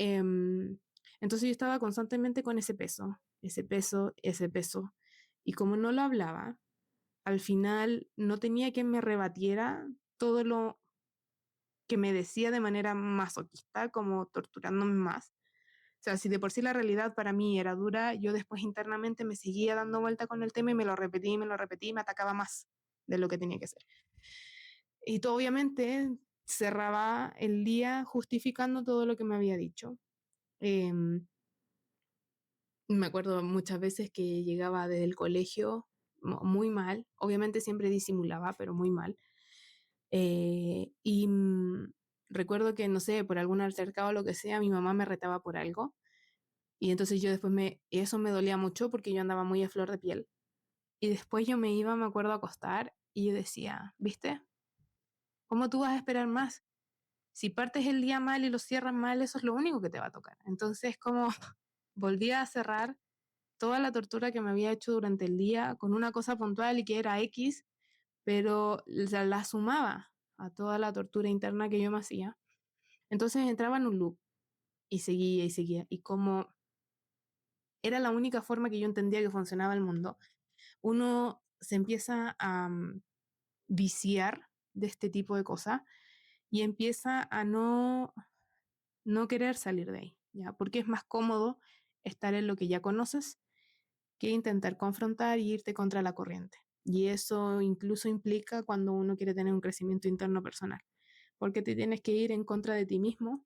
Em, entonces yo estaba constantemente con ese peso, ese peso, ese peso. Y como no lo hablaba, al final no tenía quien me rebatiera todo lo que me decía de manera masoquista, como torturándome más. O sea, si de por sí la realidad para mí era dura, yo después internamente me seguía dando vuelta con el tema y me lo repetí, me lo repetí y me atacaba más de lo que tenía que ser. Y todo obviamente cerraba el día justificando todo lo que me había dicho. Eh, Me acuerdo muchas veces que llegaba desde el colegio muy mal, obviamente siempre disimulaba, pero muy mal. Y recuerdo que, no sé, por algún altercado o lo que sea, mi mamá me retaba por algo. Y entonces yo después eso me dolía mucho porque yo andaba muy a flor de piel. Y después yo me iba, me acuerdo, a acostar y yo decía, ¿viste? ¿Cómo tú vas a esperar más? Si partes el día mal y lo cierras mal, eso es lo único que te va a tocar. Entonces, como volví a cerrar toda la tortura que me había hecho durante el día con una cosa puntual y que era X, pero la sumaba a toda la tortura interna que yo me hacía. Entonces entraba en un loop y seguía y seguía. Y como era la única forma que yo entendía que funcionaba el mundo, uno se empieza a viciar de este tipo de cosas y empieza a no querer salir de ahí, ¿ya? Porque es más cómodo estar en lo que ya conoces que intentar confrontar y irte contra la corriente. Y eso incluso implica cuando uno quiere tener un crecimiento interno personal, porque te tienes que ir en contra de ti mismo,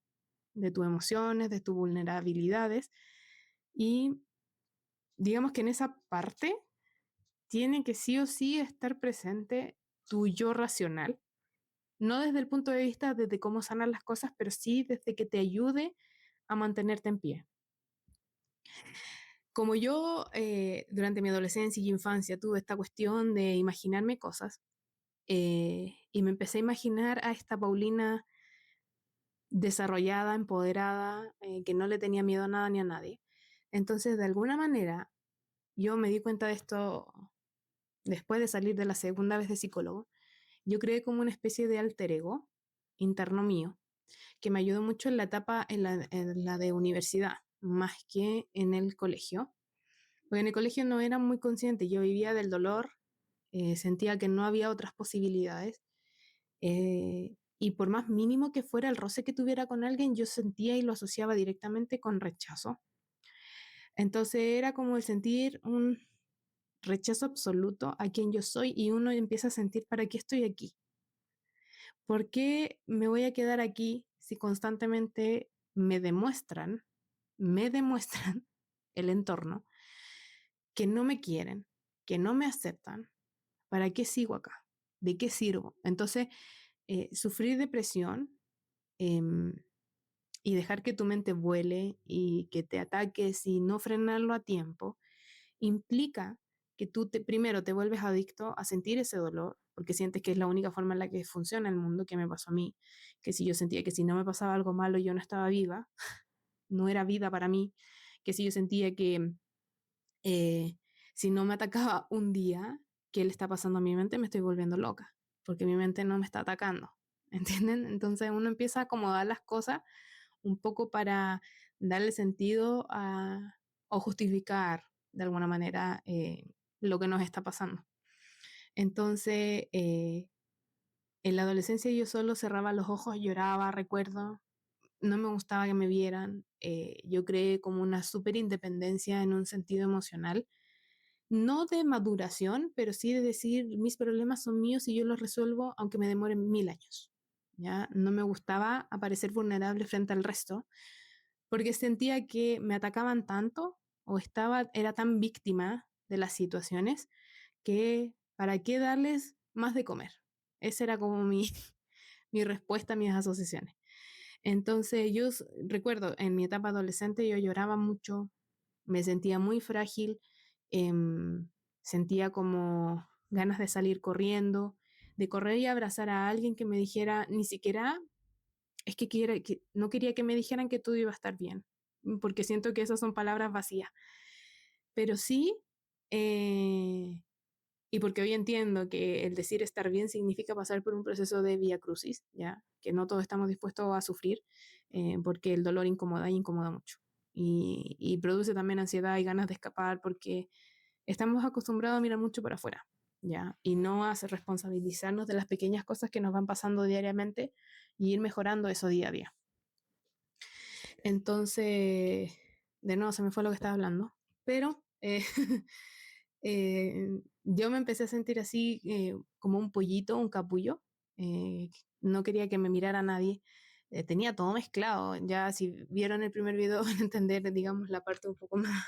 de tus emociones, de tus vulnerabilidades, y digamos que en esa parte tiene que sí o sí estar presente tu yo racional, no desde el punto de vista desde cómo sanar las cosas, pero sí desde que te ayude a mantenerte en pie. Como yo durante mi adolescencia y infancia tuve esta cuestión de imaginarme cosas, y me empecé a imaginar a esta Paulina desarrollada, empoderada, que no le tenía miedo a nada ni a nadie. Entonces, de alguna manera, yo me di cuenta de esto después de salir de la segunda vez de psicólogo. Yo creé como una especie de alter ego interno mío, que me ayudó mucho en la etapa, en la de universidad, más que en el colegio. Porque en el colegio no era muy consciente, yo vivía del dolor, sentía que no había otras posibilidades. Y por más mínimo que fuera el roce que tuviera con alguien, yo sentía y lo asociaba directamente con rechazo. Entonces era como el sentir un rechazo absoluto a quien yo soy y uno empieza a sentir, ¿para qué estoy aquí? ¿Por qué me voy a quedar aquí si constantemente me demuestran el entorno que no me quieren, que no me aceptan? ¿Para qué sigo acá? ¿De qué sirvo? Entonces, sufrir depresión eh, y dejar que tu mente vuele y que te ataques y no frenarlo a tiempo, implica que tú primero te vuelves adicto a sentir ese dolor, porque sientes que es la única forma en la que funciona el mundo, que me pasó a mí, que si yo sentía que si no me pasaba algo malo yo no estaba viva, no era vida para mí, que si yo sentía que eh, si no me atacaba un día, ¿qué le está pasando a mi mente? Me estoy volviendo loca, porque mi mente no me está atacando, ¿entienden? Entonces uno empieza a acomodar las cosas un poco para darle sentido o justificar de alguna manera lo que nos está pasando. Entonces, en la adolescencia yo solo cerraba los ojos, lloraba, recuerdo, no me gustaba que me vieran, yo creé como una súper independencia en un sentido emocional, no de maduración, pero sí de decir, mis problemas son míos y yo los resuelvo aunque me demoren 1000 años. ¿Ya? No me gustaba aparecer vulnerable frente al resto, porque sentía que me atacaban tanto o era tan víctima de las situaciones que para qué darles más de comer. Esa era como mi respuesta a mis asociaciones. Entonces yo recuerdo en mi etapa adolescente yo lloraba mucho, me sentía muy frágil, sentía como ganas de salir corriendo, de correr y abrazar a alguien que me dijera, ni siquiera es que no quería que me dijeran que todo iba a estar bien, porque siento que esas son palabras vacías, pero sí, eh, y porque hoy entiendo que el decir estar bien significa pasar por un proceso de vía crucis, ¿ya? Que no todos estamos dispuestos a sufrir, porque el dolor incomoda y incomoda mucho. Y produce también ansiedad y ganas de escapar porque estamos acostumbrados a mirar mucho para afuera, ¿ya? Y no a responsabilizarnos de las pequeñas cosas que nos van pasando diariamente y ir mejorando eso día a día. Entonces, de nuevo se me fue lo que estaba hablando, pero yo me empecé a sentir así como un pollito, un capullo. No quería que me mirara nadie. Tenía todo mezclado. Ya si vieron el primer video van a entender, digamos, la parte un poco más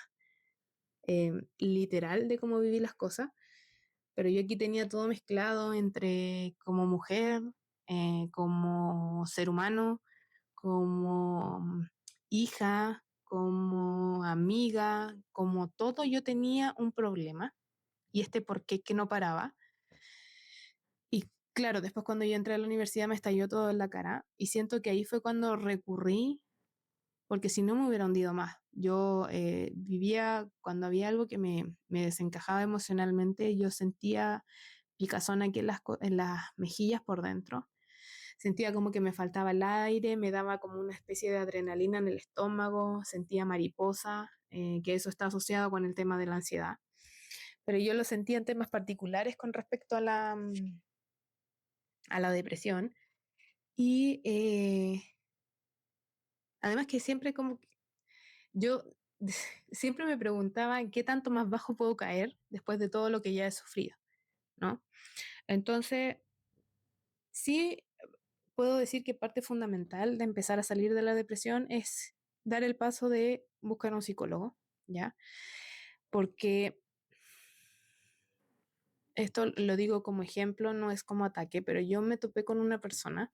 literal de cómo viví las cosas. Pero yo aquí tenía todo mezclado entre como mujer, como ser humano, como hija, como amiga, como todo yo tenía un problema y este por qué que no paraba. Y claro, después cuando yo entré a la universidad me estalló todo en la cara y siento que ahí fue cuando recurrí, porque si no me hubiera hundido más. Yo vivía, cuando había algo que me desencajaba emocionalmente, yo sentía picazón aquí en las mejillas por dentro. Sentía como que me faltaba el aire, me daba como una especie de adrenalina en el estómago, sentía mariposa, que eso está asociado con el tema de la ansiedad. Pero yo lo sentía en temas particulares con respecto a la depresión. Y además que siempre como que yo siempre me preguntaba en qué tanto más bajo puedo caer después de todo lo que ya he sufrido, ¿no? Entonces, sí puedo decir que parte fundamental de empezar a salir de la depresión es dar el paso de buscar a un psicólogo, ¿ya? Porque esto lo digo como ejemplo, no es como ataque, pero yo me topé con una persona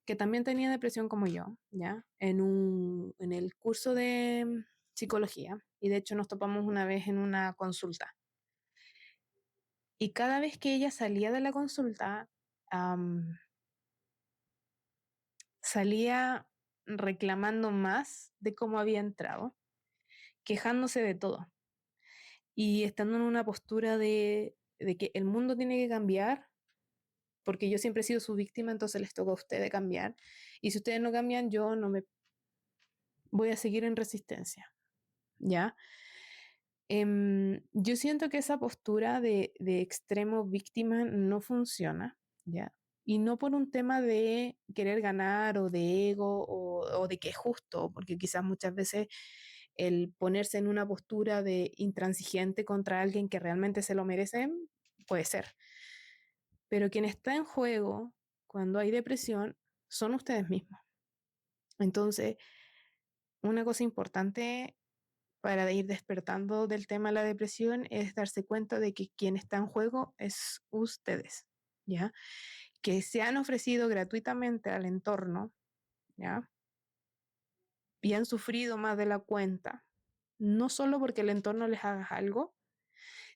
que también tenía depresión como yo, ¿ya? En el curso de psicología, y de hecho nos topamos una vez en una consulta. Y cada vez que ella salía de la consulta, salía reclamando más de cómo había entrado, quejándose de todo y estando en una postura de que el mundo tiene que cambiar, porque yo siempre he sido su víctima, entonces les toca a ustedes cambiar. Y si ustedes no cambian, yo no me voy a seguir en resistencia, ¿ya? Yo siento que esa postura de extremo víctima no funciona, ¿ya? Y no por un tema de querer ganar o de ego o de que es justo, porque quizás muchas veces el ponerse en una postura de intransigente contra alguien que realmente se lo merece puede ser. Pero quien está en juego cuando hay depresión son ustedes mismos. Entonces, una cosa importante para ir despertando del tema de la depresión es darse cuenta de que quien está en juego es ustedes, ¿ya? Que se han ofrecido gratuitamente al entorno, ¿ya? Y han sufrido más de la cuenta, no solo porque el entorno les haga algo,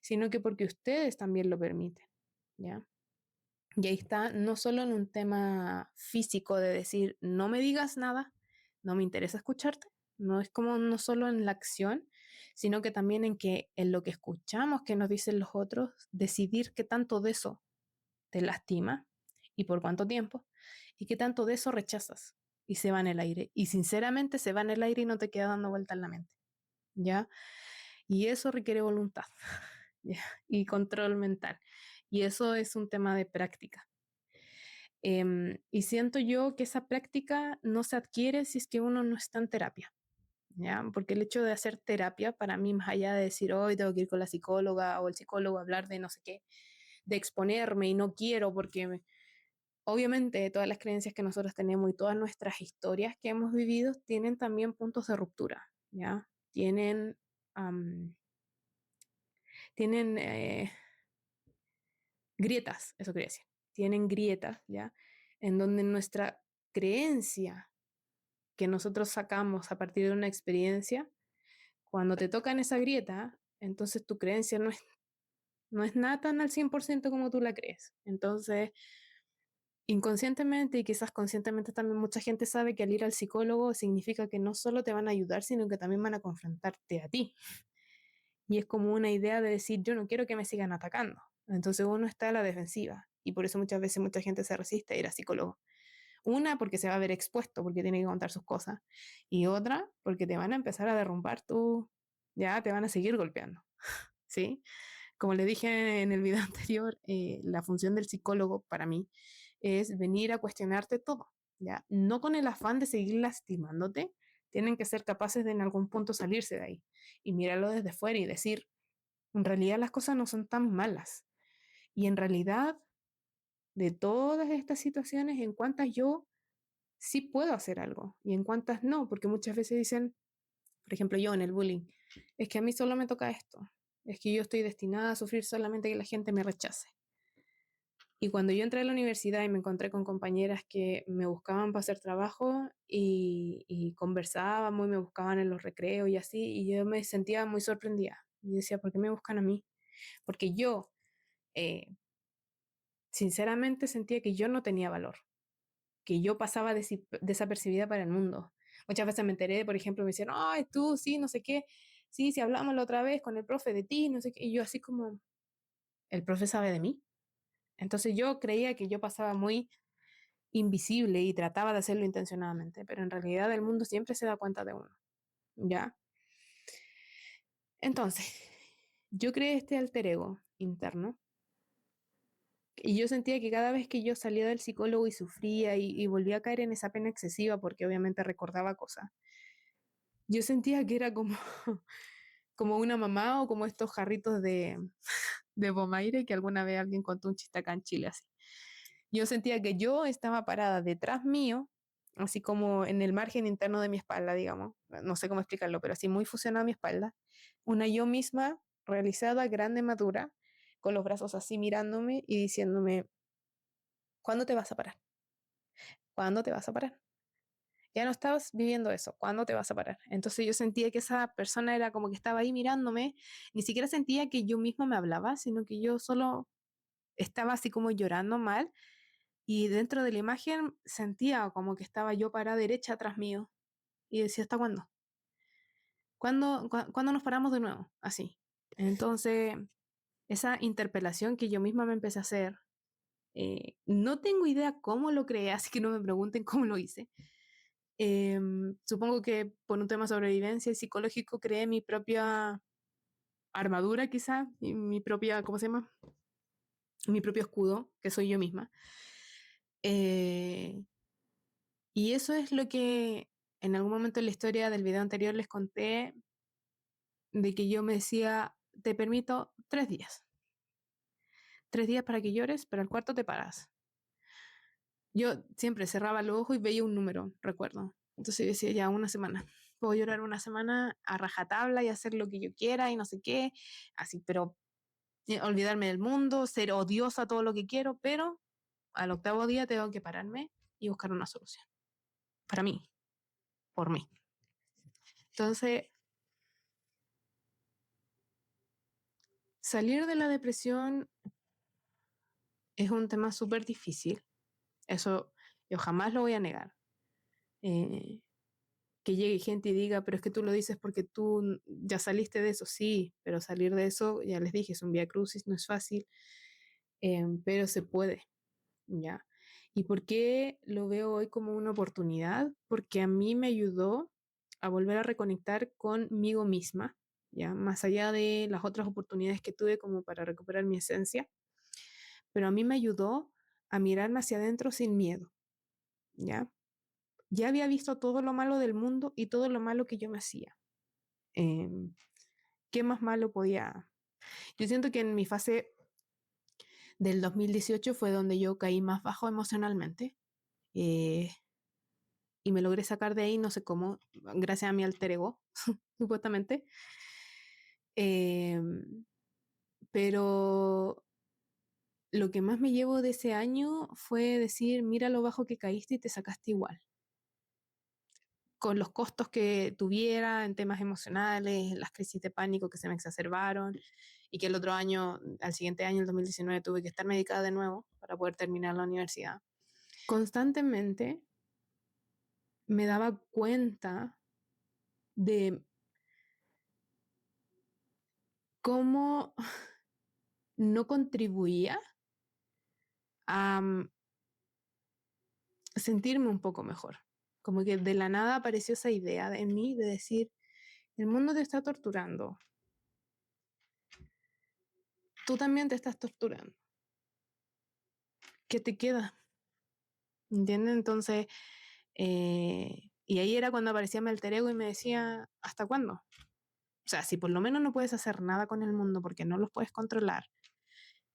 sino que porque ustedes también lo permiten, ¿ya? Y ahí está, no solo en un tema físico de decir, no me digas nada, no me interesa escucharte, no es como no solo en la acción, sino que también en que en lo que escuchamos que nos dicen los otros, decidir qué tanto de eso te lastima y por cuánto tiempo, y qué tanto de eso rechazas y se va en el aire. Y sinceramente se va en el aire y no te queda dando vuelta en la mente, ¿ya? Y eso requiere voluntad, ¿ya? Y control mental. Y eso es un tema de práctica. Y siento yo que esa práctica no se adquiere si es que uno no está en terapia, ¿ya? Porque el hecho de hacer terapia, para mí, más allá de decir, hoy tengo que ir con la psicóloga o el psicólogo a hablar de no sé qué, de exponerme y no quiero porque obviamente todas las creencias que nosotros tenemos y todas nuestras historias que hemos vivido tienen también puntos de ruptura, ¿ya? Am, tienen grietas, eso quería decir, tienen grietas, ¿ya? En donde nuestra creencia que nosotros sacamos a partir de una experiencia, cuando te toca en esa grieta, entonces tu creencia no es nada tan al 100% como tú la crees. Entonces, inconscientemente y quizás conscientemente también mucha gente sabe que al ir al psicólogo significa que no solo te van a ayudar, sino que también van a confrontarte a ti. Y es como una idea de decir, yo no quiero que me sigan atacando. Entonces uno está a la defensiva y por eso muchas veces mucha gente se resiste a ir a psicólogo Una, porque se va a ver expuesto, porque tiene que contar sus cosas. Y otra, porque te van a empezar a derrumbar tú, ya te van a seguir golpeando, ¿sí? Como le dije en el video anterior, la función del psicólogo para mí es venir a cuestionarte todo, ¿ya? No con el afán de seguir lastimándote, tienen que ser capaces de en algún punto salirse de ahí y mirarlo desde fuera y decir, en realidad las cosas no son tan malas. Y en realidad, de todas estas situaciones, en cuántas yo sí puedo hacer algo y en cuántas no, porque muchas veces dicen, por ejemplo, yo en el bullying, es que a mí solo me toca esto, es que yo estoy destinada a sufrir solamente que la gente me rechace. Y cuando yo entré a la universidad y me encontré con compañeras que me buscaban para hacer trabajo y conversábamos y me buscaban en los recreos y así, y yo me sentía muy sorprendida. Y decía, ¿por qué me buscan a mí? Porque yo, eh, sinceramente, sentía que yo no tenía valor, que yo pasaba desapercibida para el mundo. Muchas veces me enteré, por ejemplo, me decían, ay, tú, sí, no sé qué, sí, si hablamos la otra vez con el profe de ti, no sé qué, y yo así como, ¿el profe sabe de mí? Entonces yo creía que yo pasaba muy invisible y trataba de hacerlo intencionadamente, pero en realidad el mundo siempre se da cuenta de uno, ¿ya? Entonces, yo creé este alter ego interno y yo sentía que cada vez que yo salía del psicólogo y sufría y volvía a caer en esa pena excesiva porque obviamente recordaba cosas, yo sentía que era como, como una mamá o como estos jarritos de Bomaire que alguna vez alguien contó un chiste acá en Chile así. Yo sentía que yo estaba parada detrás mío, así como en el margen interno de mi espalda, digamos. No sé cómo explicarlo, pero así muy fusionada a mi espalda. Una yo misma realizada, grande, madura, con los brazos así mirándome y diciéndome, ¿cuándo te vas a parar? ¿Cuándo te vas a parar? Ya no estabas viviendo eso, ¿cuándo te vas a parar? Entonces yo sentía que esa persona era como que estaba ahí mirándome, ni siquiera sentía que yo misma me hablaba, sino que yo solo estaba así como llorando mal y dentro de la imagen sentía como que estaba yo parada derecha atrás mío y decía, ¿hasta cuándo? ¿Cuándo nos paramos de nuevo? Así. Entonces, esa interpelación que yo misma me empecé a hacer, no tengo idea cómo lo creé, así que no me pregunten cómo lo hice. Supongo que por un tema de sobrevivencia psicológico creé mi propia armadura quizá, y mi propia, ¿cómo se llama? Mi propio escudo, que soy yo misma. Eh, y eso es lo que en algún momento en la historia del video anterior les conté, de que yo me decía, te permito 3 días. 3 días para que llores, pero al cuarto te paras. Yo siempre cerraba los ojos y veía un número, recuerdo. Entonces yo decía, ya, una semana. Puedo llorar una semana a rajatabla y hacer lo que yo quiera y no sé qué, así, pero olvidarme del mundo, ser odiosa, todo lo que quiero, pero al octavo día tengo que pararme y buscar una solución. Para mí, por mí. Entonces, salir de la depresión es un tema súper difícil. Eso yo jamás lo voy a negar. Eh, que llegue gente y diga, pero es que tú lo dices porque tú ya saliste de eso, sí, pero salir de eso, ya les dije, es un vía crucis, no es fácil, pero se puede, ¿ya? ¿Y por qué lo veo hoy como una oportunidad? Porque a mí me ayudó a volver a reconectar conmigo misma, ¿ya? Más allá de las otras oportunidades que tuve como para recuperar mi esencia, pero a mí me ayudó a mirarme hacia adentro sin miedo, ¿ya? Ya había visto todo lo malo del mundo y todo lo malo que yo me hacía. Eh, ¿Qué más malo podía? Yo siento que en mi fase del 2018 fue donde yo caí más bajo emocionalmente eh, y me logré sacar de ahí, no sé cómo, gracias a mi alter ego, supuestamente. Eh, pero lo que más me llevo de ese año fue decir, mira lo bajo que caíste y te sacaste igual. Con los costos que tuviera en temas emocionales, las crisis de pánico que se me exacerbaron y que el otro año, al siguiente año, el 2019, tuve que estar medicada de nuevo para poder terminar la universidad. Constantemente me daba cuenta de cómo no contribuía a, sentirme un poco mejor. Como que de la nada apareció esa idea en mí de decir, el mundo te está torturando, tú también te estás torturando. ¿Qué te queda? ¿Entiendes? Entonces, y ahí era cuando aparecía mi alter ego y me decía, ¿hasta cuándo? O sea, si por lo menos no puedes hacer nada con el mundo porque no los puedes controlar,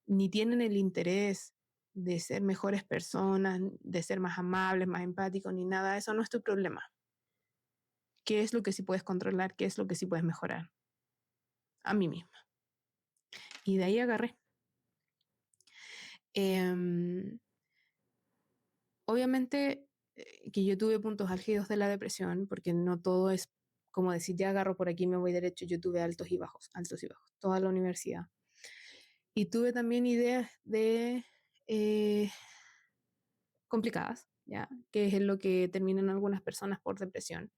ni tienen el interés de ser mejores personas, de ser más amables, más empáticos, ni nada, eso no es tu problema. ¿Qué es lo que sí puedes controlar? ¿Qué es lo que sí puedes mejorar? A mí misma. Y de ahí agarré. Eh, obviamente que yo tuve puntos álgidos de la depresión, porque no todo es como decir, ya agarro por aquí, me voy derecho. Yo tuve altos y bajos, toda la universidad. Y tuve también ideas de eh, complicadas, ¿ya? Que es lo que terminan algunas personas por depresión.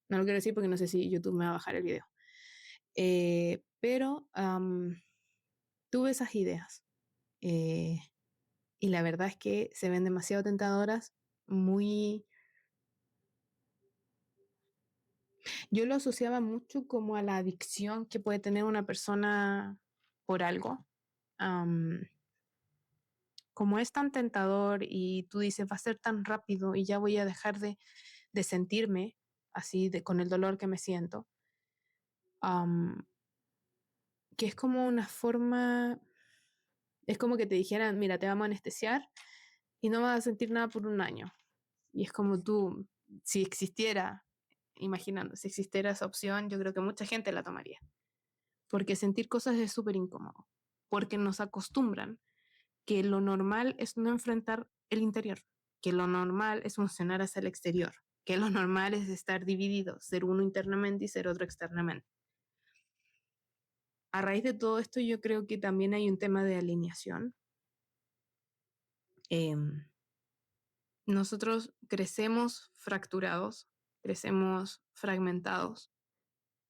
No lo quiero decir porque no sé si YouTube me va a bajar el video. Pero tuve esas ideas. Eh, y la verdad es que se ven demasiado tentadoras, muy... Yo lo asociaba mucho como a la adicción que puede tener una persona por algo. Um, como es tan tentador y tú dices, va a ser tan rápido y ya voy a dejar de sentirme así, con el dolor que me siento, um, que es como una forma, es como que te dijeran, mira, te vamos a anestesiar y no vas a sentir nada por un año. Y es como tú, si existiera, imaginando, si existiera esa opción, yo creo que mucha gente la tomaría. Porque sentir cosas es súper incómodo. Porque nos acostumbran que lo normal es no enfrentar el interior, que lo normal es funcionar hacia el exterior, que lo normal es estar dividido, ser uno internamente y ser otro externamente. A raíz de todo esto, yo creo que también hay un tema de alineación. Eh, nosotros crecemos fracturados, crecemos fragmentados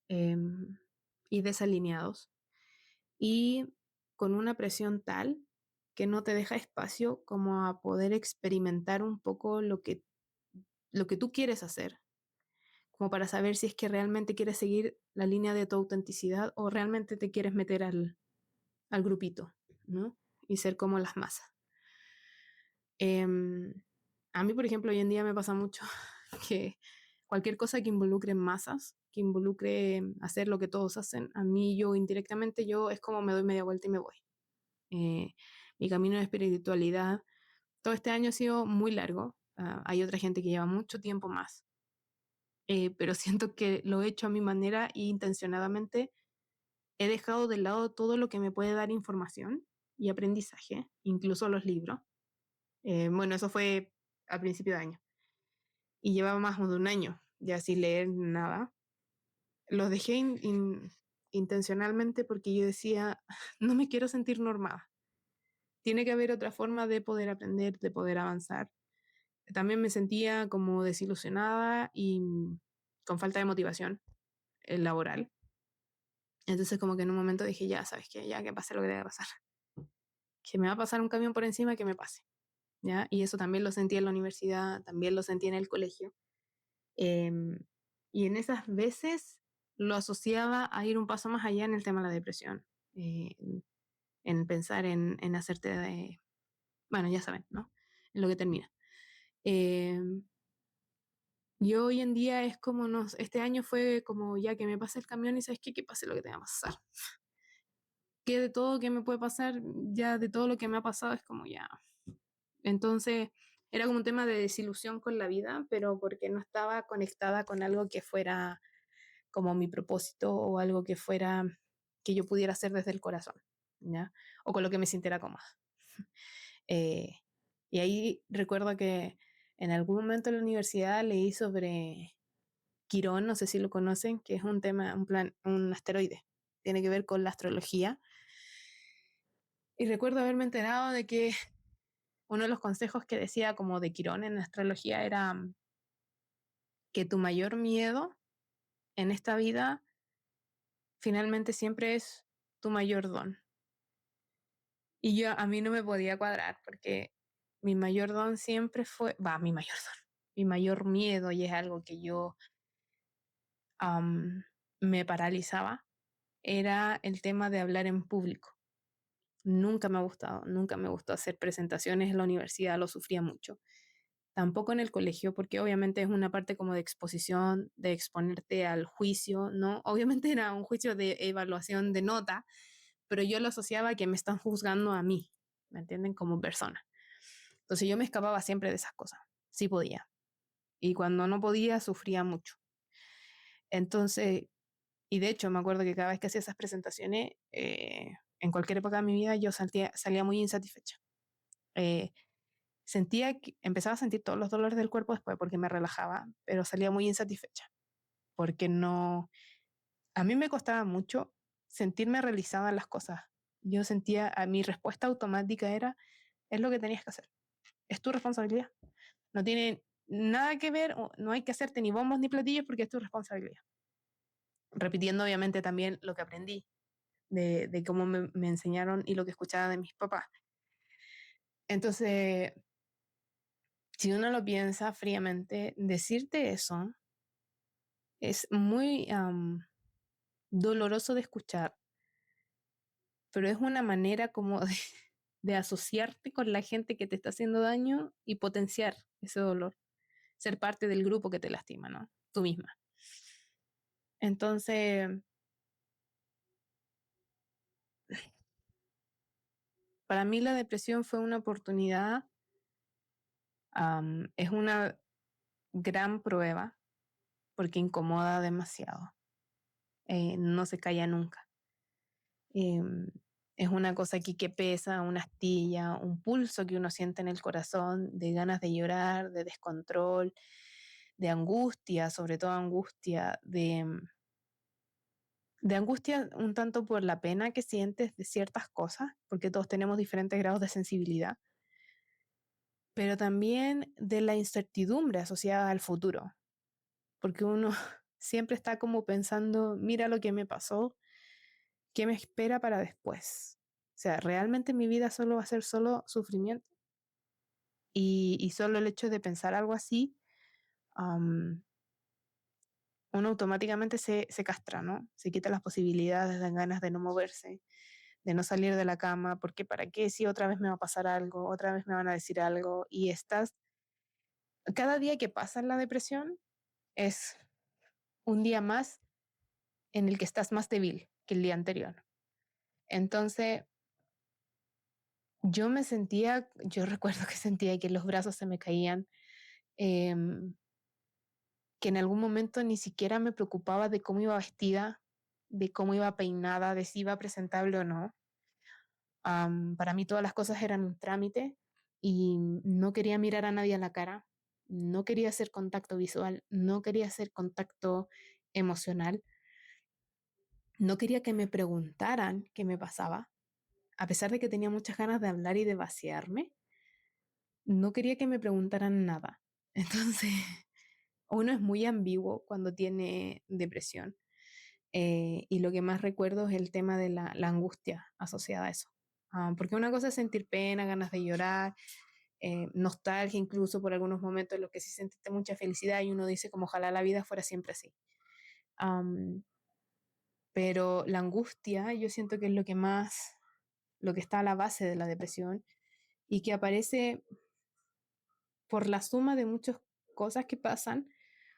eh, y desalineados y con una presión tal que no te deja espacio como a poder experimentar un poco lo que tú quieres hacer, como para saber si es que realmente quieres seguir la línea de tu autenticidad o realmente te quieres meter al grupito, ¿no? Y ser como las masas. Eh, a mí, por ejemplo, hoy en día me pasa mucho que cualquier cosa que involucre masas, que involucre hacer lo que todos hacen, a mí yo indirectamente yo es como me doy media vuelta y me voy. Mi camino de espiritualidad, todo este año ha sido muy largo. Hay otra gente que lleva mucho tiempo más, pero siento que lo he hecho a mi manera e intencionadamente he dejado de lado todo lo que me puede dar información y aprendizaje, incluso los libros. Bueno, eso fue a principio de año y llevaba más de un año ya sin leer nada. Los dejé intencionalmente porque yo decía, no me quiero sentir normada. Tiene que haber otra forma de poder aprender, de poder avanzar. También me sentía como desilusionada y con falta de motivación laboral. Entonces como que en un momento dije, ya, ¿sabes qué? Ya que pase lo que debe pasar. Que me va a pasar un camión por encima, que me pase. ¿Ya? Y eso también lo sentí en la universidad, también lo sentí en el colegio. Eh, y en esas veces lo asociaba a ir un paso más allá en el tema de la depresión. Eh, en pensar en hacerte de... Bueno, ya saben, ¿no? En lo que termina. Eh, y hoy en día es como, nos, este año fue como ya que me pase el camión y sabes qué, que pase lo que tenga que pasar. Que de todo que me puede pasar, ya de todo lo que me ha pasado es como ya. Entonces era como un tema de desilusión con la vida, pero porque no estaba conectada con algo que fuera como mi propósito o algo que fuera que yo pudiera hacer desde el corazón, ¿ya? O con lo que me sintiera cómoda. Eh, y ahí recuerdo que en algún momento en la universidad leí sobre Quirón, no sé si lo conocen, que es un tema, un asteroide, tiene que ver con la astrología. Y recuerdo haberme enterado de que uno de los consejos que decía como de Quirón en la astrología era que tu mayor miedo en esta vida finalmente siempre es tu mayor don. Y yo a mí no me podía cuadrar porque mi mayor don siempre fue, mi mayor don, mi mayor miedo, y es algo que yo me paralizaba, era el tema de hablar en público. Nunca me ha gustado, nunca me gustó hacer presentaciones en la universidad, lo sufría mucho. Tampoco en el colegio, porque obviamente es una parte como de exposición, de exponerte al juicio, ¿no? Obviamente era un juicio de evaluación de nota, pero yo lo asociaba a que me están juzgando a mí, ¿me entienden? Como persona. Entonces yo me escapaba siempre de esas cosas, sí podía. Y cuando no podía, sufría mucho. Entonces, y de hecho me acuerdo que cada vez que hacía esas presentaciones, en cualquier época de mi vida, yo salía muy insatisfecha. Eh, empezaba a sentir todos los dolores del cuerpo después porque me relajaba, pero salía muy insatisfecha, porque no, a mí me costaba mucho sentirme realizada en las cosas. Yo sentía, a mi respuesta automática era, es lo que tenías que hacer, es tu responsabilidad. No tiene nada que ver, no hay que hacerte ni bombos ni platillos porque es tu responsabilidad. Repitiendo obviamente también lo que aprendí de cómo me enseñaron y lo que escuchaba de mis papás. Entonces, si uno lo piensa fríamente, decirte eso es muy doloroso de escuchar, pero es una manera como de asociarte con la gente que te está haciendo daño y potenciar ese dolor, ser parte del grupo que te lastima, ¿no? Tú misma. Entonces, para mí la depresión fue una oportunidad, es una gran prueba porque incomoda demasiado, no se calla nunca. Em, es una cosa aquí que pesa, una astilla, un pulso que uno siente en el corazón, de ganas de llorar, de descontrol, de angustia, sobre todo angustia, de angustia un tanto por la pena que sientes de ciertas cosas, porque todos tenemos diferentes grados de sensibilidad, pero también de la incertidumbre asociada al futuro, porque uno siempre está como pensando, mira lo que me pasó, ¿qué me espera para después? O sea, realmente mi vida solo va a ser solo sufrimiento. Y solo el hecho de pensar algo así, um, uno automáticamente se castra, ¿no? Se quita las posibilidades, dan ganas de no moverse, de no salir de la cama, porque ¿para qué si otra vez me va a pasar algo, otra vez me van a decir algo? Y cada día que pasa en la depresión es un día más en el que estás más débil que el día anterior. Entonces, yo recuerdo que sentía que los brazos se me caían, eh, que en algún momento ni siquiera me preocupaba de cómo iba vestida, de cómo iba peinada, de si iba presentable o no. Para mí todas las cosas eran un trámite y no quería mirar a nadie a la cara, no quería hacer contacto visual, no quería hacer contacto emocional, no quería que me preguntaran qué me pasaba, a pesar de que tenía muchas ganas de hablar y de vaciarme, no quería que me preguntaran nada. Entonces, uno es muy ambiguo cuando tiene depresión. Y lo que más recuerdo es el tema de la angustia asociada a eso. Porque una cosa es sentir pena, ganas de llorar, nostalgia incluso por algunos momentos en los que sí sentiste mucha felicidad y uno dice como ojalá la vida fuera siempre así. Um, pero la angustia yo siento que es lo que está a la base de la depresión y que aparece por la suma de muchas cosas que pasan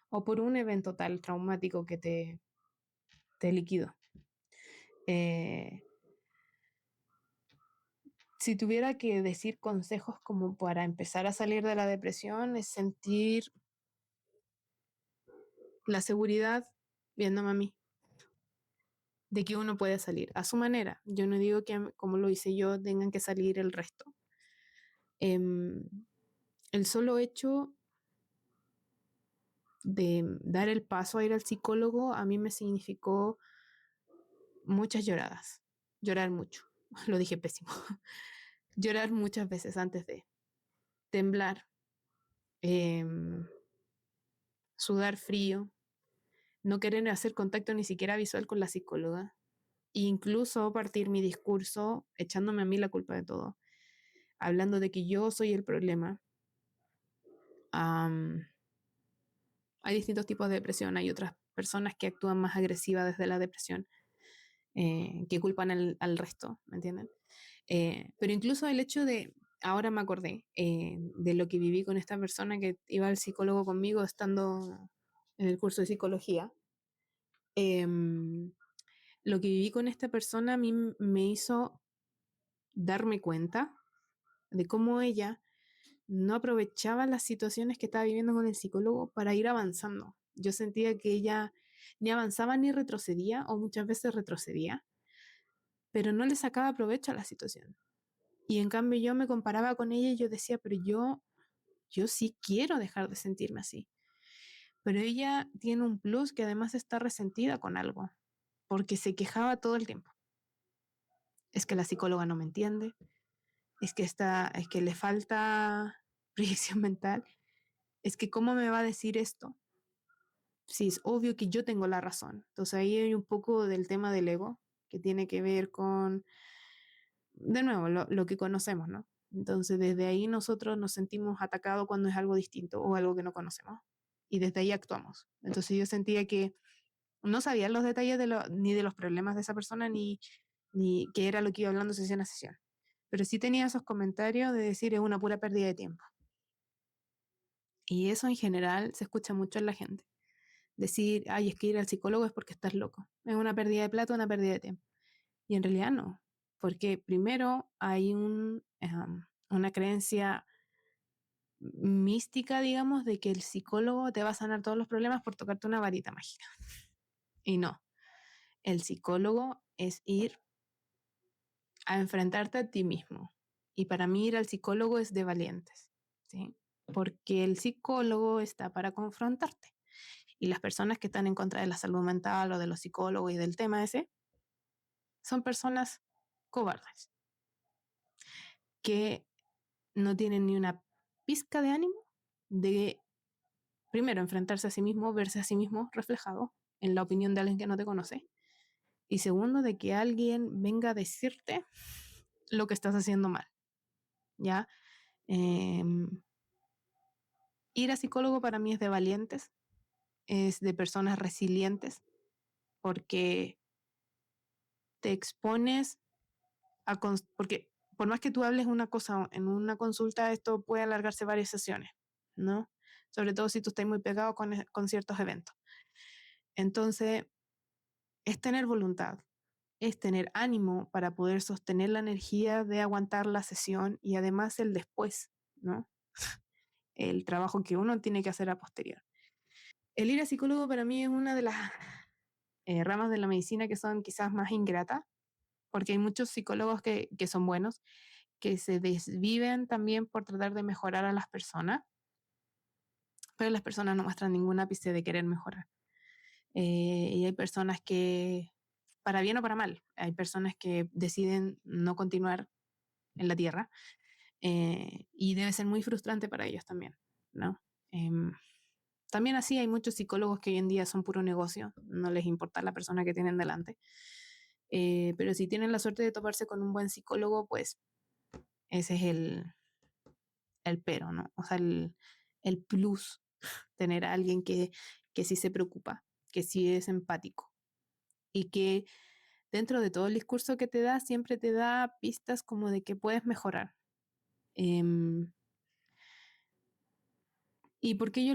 o por un evento tal traumático que te liquidó. Eh, si tuviera que decir consejos como para empezar a salir de la depresión, es sentir la seguridad, viéndome a mí, de que uno puede salir a su manera. Yo no digo que como lo hice yo tengan que salir el resto. El solo hecho de dar el paso a ir al psicólogo a mí me significó muchas lloradas, llorar mucho, lo dije pésimo, llorar muchas veces antes de temblar, em, sudar frío, no querer hacer contacto ni siquiera visual con la psicóloga, e incluso partir mi discurso echándome a mí la culpa de todo. hablando de que yo soy el problema. Am, Hay distintos tipos de depresión, hay otras personas que actúan más agresivas desde la depresión, que culpan al resto, ¿me entienden? Pero incluso el hecho de, ahora me acordé, de lo que viví con esta persona que iba al psicólogo conmigo estando en el curso de psicología. Em, lo que viví con esta persona a mí me hizo darme cuenta de cómo ella no aprovechaba las situaciones que estaba viviendo con el psicólogo para ir avanzando. Yo sentía que ella ni avanzaba ni retrocedía, o muchas veces retrocedía, pero no le sacaba provecho a la situación. Y en cambio yo me comparaba con ella y yo decía, pero yo sí quiero dejar de sentirme así. Pero ella tiene un plus que además está resentida con algo, porque se quejaba todo el tiempo. Es que la psicóloga no me entiende, es que le falta proyección mental, es que cómo me va a decir esto. Sí, es obvio que yo tengo la razón. Entonces ahí hay un poco del tema del ego, que tiene que ver con, de nuevo, lo que conocemos, ¿no? Entonces desde ahí nosotros nos sentimos atacados cuando es algo distinto o algo que no conocemos. Y desde ahí actuamos. Entonces yo sentía que no sabía los detalles ni de los problemas de esa persona, ni qué era lo que iba hablando sesión a sesión. Pero sí tenía esos comentarios de decir es una pura pérdida de tiempo. Y eso en general se escucha mucho en la gente. Decir, ay, es que ir al psicólogo es porque estás loco. Es una pérdida de plata, una pérdida de tiempo. Y en realidad no. Porque primero hay una creencia mística, digamos, de que el psicólogo te va a sanar todos los problemas por tocarte una varita mágica. Y no. El psicólogo es ir a enfrentarte a ti mismo. Y para mí ir al psicólogo es de valientes, ¿sí? Porque el psicólogo está para confrontarte. Y las personas que están en contra de la salud mental o de los psicólogos y del tema ese son personas cobardes que no tienen ni una pizca de ánimo de, primero, enfrentarse a sí mismo, verse a sí mismo reflejado en la opinión de alguien que no te conoce. Y segundo, de que alguien venga a decirte lo que estás haciendo mal. ¿Ya? Eh, Ir a psicólogo para mí es de valientes, es de personas resilientes, porque te expones porque por más que tú hables una cosa en una consulta, esto puede alargarse varias sesiones, ¿no? Sobre todo si tú estás muy pegado con ciertos eventos. Entonces, es tener voluntad, es tener ánimo para poder sostener la energía de aguantar la sesión y además el después, ¿no? El trabajo que uno tiene que hacer a posterior. El ir a psicólogo para mí es una de las ramas de la medicina que son quizás más ingratas, porque hay muchos psicólogos que son buenos, que se desviven también por tratar de mejorar a las personas, pero las personas no muestran ningún ápice de querer mejorar. Y hay personas que, para bien o para mal, hay personas que deciden no continuar en la tierra, y debe ser muy frustrante para ellos también, ¿no? También así hay muchos psicólogos que hoy en día son puro negocio, no les importa la persona que tienen delante. Pero si tienen la suerte de toparse con un buen psicólogo, pues ese es el pero, ¿no? O sea, el plus, tener a alguien que sí se preocupa, que sí es empático y que dentro de todo el discurso que te da, siempre te da pistas como de que puedes mejorar. ¿Y por qué yo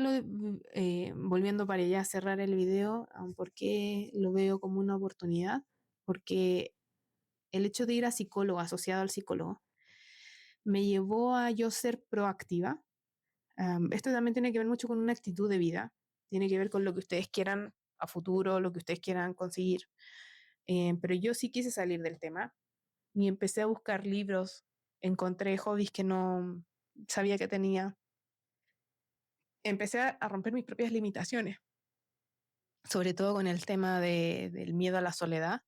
volviendo para allá a cerrar el video, por qué lo veo como una oportunidad? Porque el hecho de ir a psicólogo, asociado al psicólogo, me llevó a yo ser proactiva. Esto también tiene que ver mucho con una actitud de vida, tiene que ver con lo que ustedes quieran a futuro, lo que ustedes quieran conseguir. Pero yo sí quise salir del tema y empecé a buscar libros, encontré hobbies que no sabía que tenía, empecé a romper mis propias limitaciones, sobre todo con el tema del miedo a la soledad,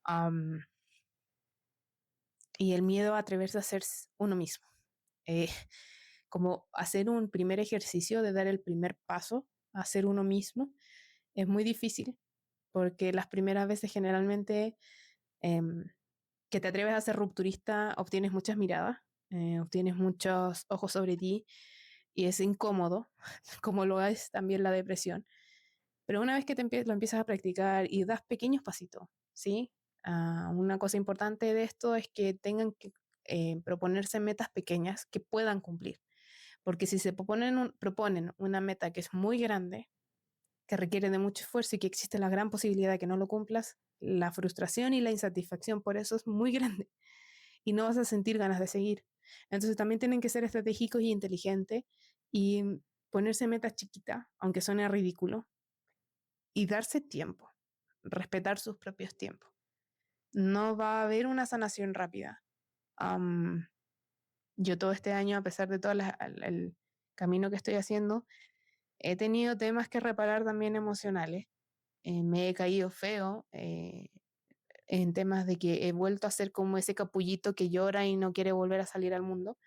um, y el miedo a atreverse a ser uno mismo. Eh, Como hacer un primer ejercicio de dar el primer paso a ser uno mismo es muy difícil porque las primeras veces generalmente, eh, que te atreves a ser rupturista obtienes muchas miradas, tienes muchos ojos sobre ti y es incómodo, como lo es también la depresión. Pero una vez que lo empiezas a practicar y das pequeños pasitos, ¿sí? Una cosa importante de esto es que tengan que proponerse metas pequeñas que puedan cumplir. Porque si se proponen una meta que es muy grande, que requiere de mucho esfuerzo y que existe la gran posibilidad de que no lo cumplas, la frustración y la insatisfacción por eso es muy grande y no vas a sentir ganas de seguir. Entonces también tienen que ser estratégicos y inteligentes y ponerse metas chiquitas, aunque suene ridículo, y darse tiempo, respetar sus propios tiempos. No va a haber una sanación rápida. Um, yo todo este año, a pesar de todo el camino que estoy haciendo, he tenido temas que reparar también emocionales. Me he caído feo en temas de que he vuelto a ser como ese capullito que llora y no quiere volver a salir al mundo.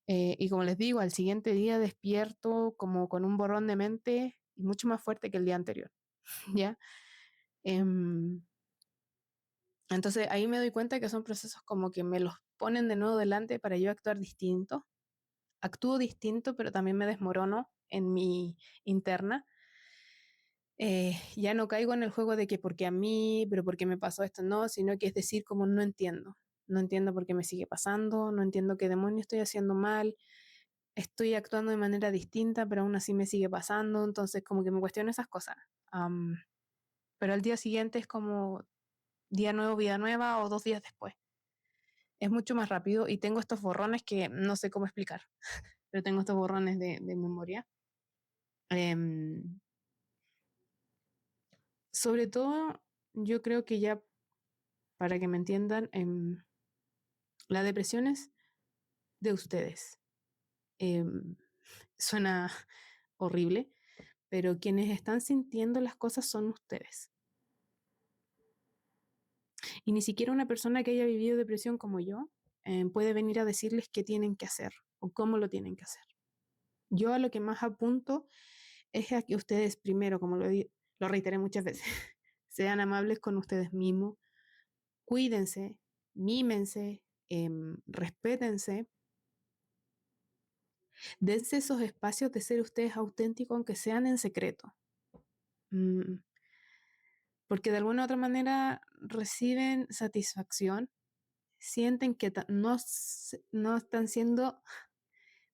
Y como les digo, al siguiente día despierto como con un borrón de mente y mucho más fuerte que el día anterior, ¿ya? Em, entonces ahí me doy cuenta que son procesos como que me los ponen de nuevo delante para yo actuar distinto. Actúo distinto, pero también me desmorono en mi interna. Ya no caigo en el juego de que porque a mí, pero porque me pasó esto, no, sino que es decir, como no entiendo. No entiendo por qué me sigue pasando, no entiendo qué demonio estoy haciendo mal, estoy actuando de manera distinta, pero aún así me sigue pasando, entonces como que me cuestiono esas cosas. Am, pero al día siguiente es como día nuevo, vida nueva o 2 días después. Es mucho más rápido y tengo estos borrones que no sé cómo explicar, pero tengo estos borrones de memoria. Em, sobre todo, yo creo que ya, para que me entiendan, la depresión es de ustedes. Em, suena horrible, pero quienes están sintiendo las cosas son ustedes. Y ni siquiera una persona que haya vivido depresión como yo puede venir a decirles qué tienen que hacer o cómo lo tienen que hacer. Yo a lo que más apunto es a que ustedes primero, como lo reiteré muchas veces, sean amables con ustedes mismos, cuídense, mímense, respétense, dense esos espacios de ser ustedes auténticos, aunque sean en secreto. Mm, porque de alguna u otra manera reciben satisfacción, sienten que no están siendo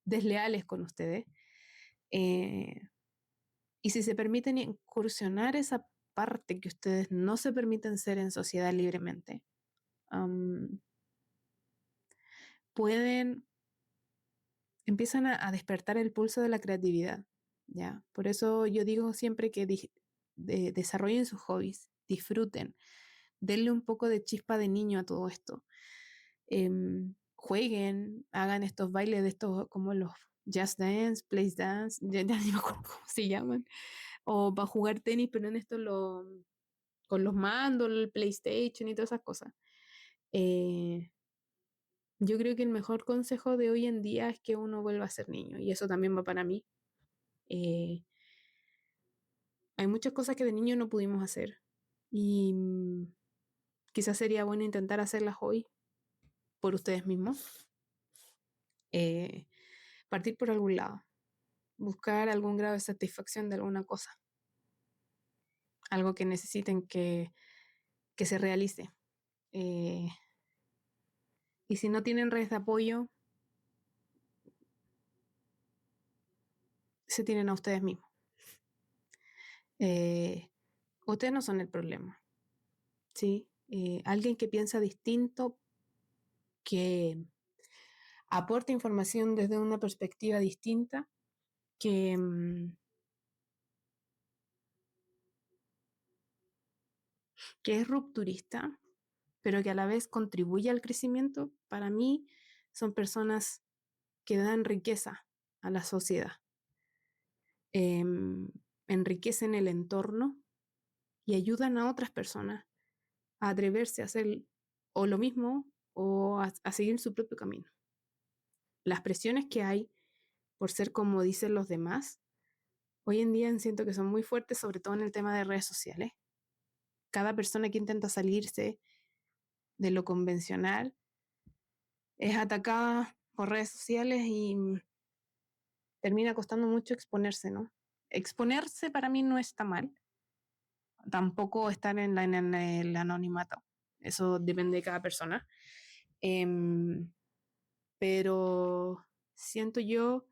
desleales con ustedes. eh, y si se permiten incursionar esa parte que ustedes no se permiten ser en sociedad libremente, um, pueden, empiezan a despertar el pulso de la creatividad, ¿ya? Por eso yo digo siempre que desarrollen sus hobbies, disfruten, denle un poco de chispa de niño a todo esto. Jueguen, hagan estos bailes de estos como los Just Dance, Place Dance, ya ni me acuerdo cómo se llaman, o para jugar tenis, pero en esto con los mandos, el PlayStation y todas esas cosas. Eh, yo creo que el mejor consejo de hoy en día es que uno vuelva a ser niño, y eso también va para mí. Eh, hay muchas cosas que de niño no pudimos hacer, y quizás sería bueno intentar hacerlas hoy por ustedes mismos. Eh, partir por algún lado, buscar algún grado de satisfacción de alguna cosa, algo que necesiten que se realice. Eh, y si no tienen redes de apoyo, se tienen a ustedes mismos. Eh, ustedes no son el problema, ¿sí? Alguien que piensa distinto, que aporta información desde una perspectiva distinta, que, que es rupturista, pero que a la vez contribuye al crecimiento, para mí son personas que dan riqueza a la sociedad, eh, enriquecen el entorno y ayudan a otras personas a atreverse a hacer o lo mismo o a seguir su propio camino. Las presiones que hay por ser como dicen los demás, hoy en día siento que son muy fuertes, sobre todo en el tema de redes sociales. Cada persona que intenta salirse de lo convencional es atacada por redes sociales y termina costando mucho exponerse, ¿no? Exponerse para mí no está mal, tampoco estar en el anonimato, eso depende de cada persona. Em, pero siento yo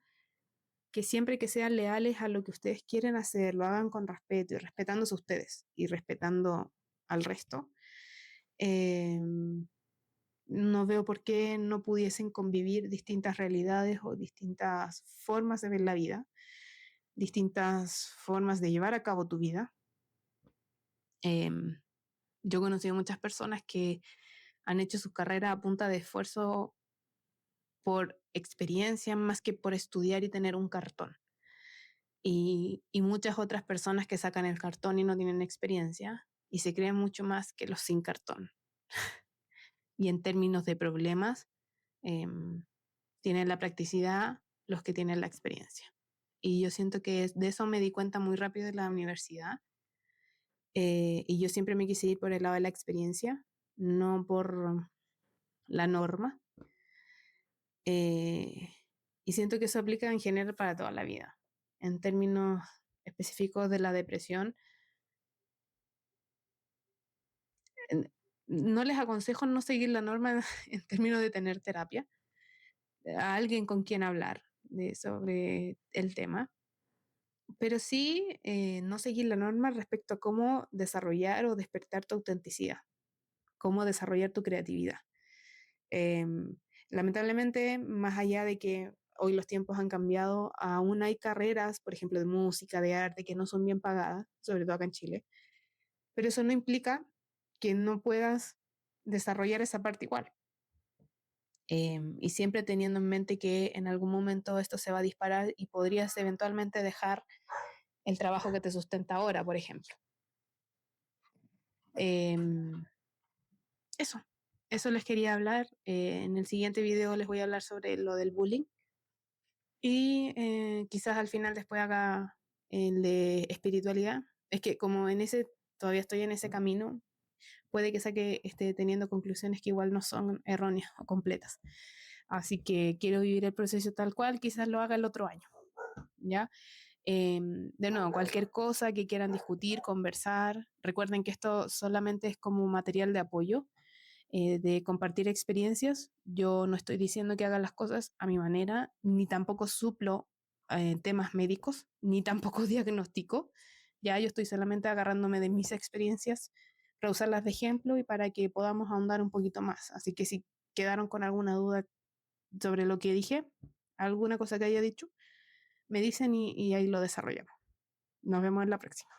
que siempre que sean leales a lo que ustedes quieren hacer, lo hagan con respeto y respetándose a ustedes y respetando al resto, eh, no veo por qué no pudiesen convivir distintas realidades o distintas formas de ver la vida, distintas formas de llevar a cabo tu vida. Eh, yo he conocido muchas personas que han hecho su carrera a punta de esfuerzo por experiencia más que por estudiar y tener un cartón. Y muchas otras personas que sacan el cartón y no tienen experiencia y se creen mucho más que los sin cartón. Y en términos de problemas, eh, tienen la practicidad los que tienen la experiencia. Y yo siento que de eso me di cuenta muy rápido en la universidad. Y yo siempre me quise ir por el lado de la experiencia, no por la norma. Eh, y siento que eso aplica en general para toda la vida. En términos específicos de la depresión, no les aconsejo no seguir la norma en términos de tener terapia, a alguien con quien hablar sobre el tema, pero sí no seguir la norma respecto a cómo desarrollar o despertar tu autenticidad, cómo desarrollar tu creatividad. Eh, lamentablemente, más allá de que hoy los tiempos han cambiado, aún hay carreras, por ejemplo, de música, de arte, que no son bien pagadas, sobre todo acá en Chile, pero eso no implica que no puedas desarrollar esa parte igual. Y siempre teniendo en mente que en algún momento esto se va a disparar y podrías eventualmente dejar el trabajo que te sustenta ahora, por ejemplo. Eh, eso, eso les quería hablar. En el siguiente video les voy a hablar sobre lo del bullying y quizás al final después haga el de espiritualidad. Es que como en ese, todavía estoy en ese camino, puede que saque esté teniendo conclusiones que igual no son erróneas o completas. Así que quiero vivir el proceso tal cual, quizás lo haga el otro año, ¿ya? De nuevo, cualquier cosa que quieran discutir, conversar, recuerden que esto solamente es como material de apoyo, de compartir experiencias. Yo no estoy diciendo que hagan las cosas a mi manera, ni tampoco suplo temas médicos, ni tampoco diagnostico. Ya yo estoy solamente agarrándome de mis experiencias para usarlas de ejemplo y para que podamos ahondar un poquito más. Así que si quedaron con alguna duda sobre lo que dije, alguna cosa que haya dicho, me dicen y ahí lo desarrollamos. Nos vemos en la próxima.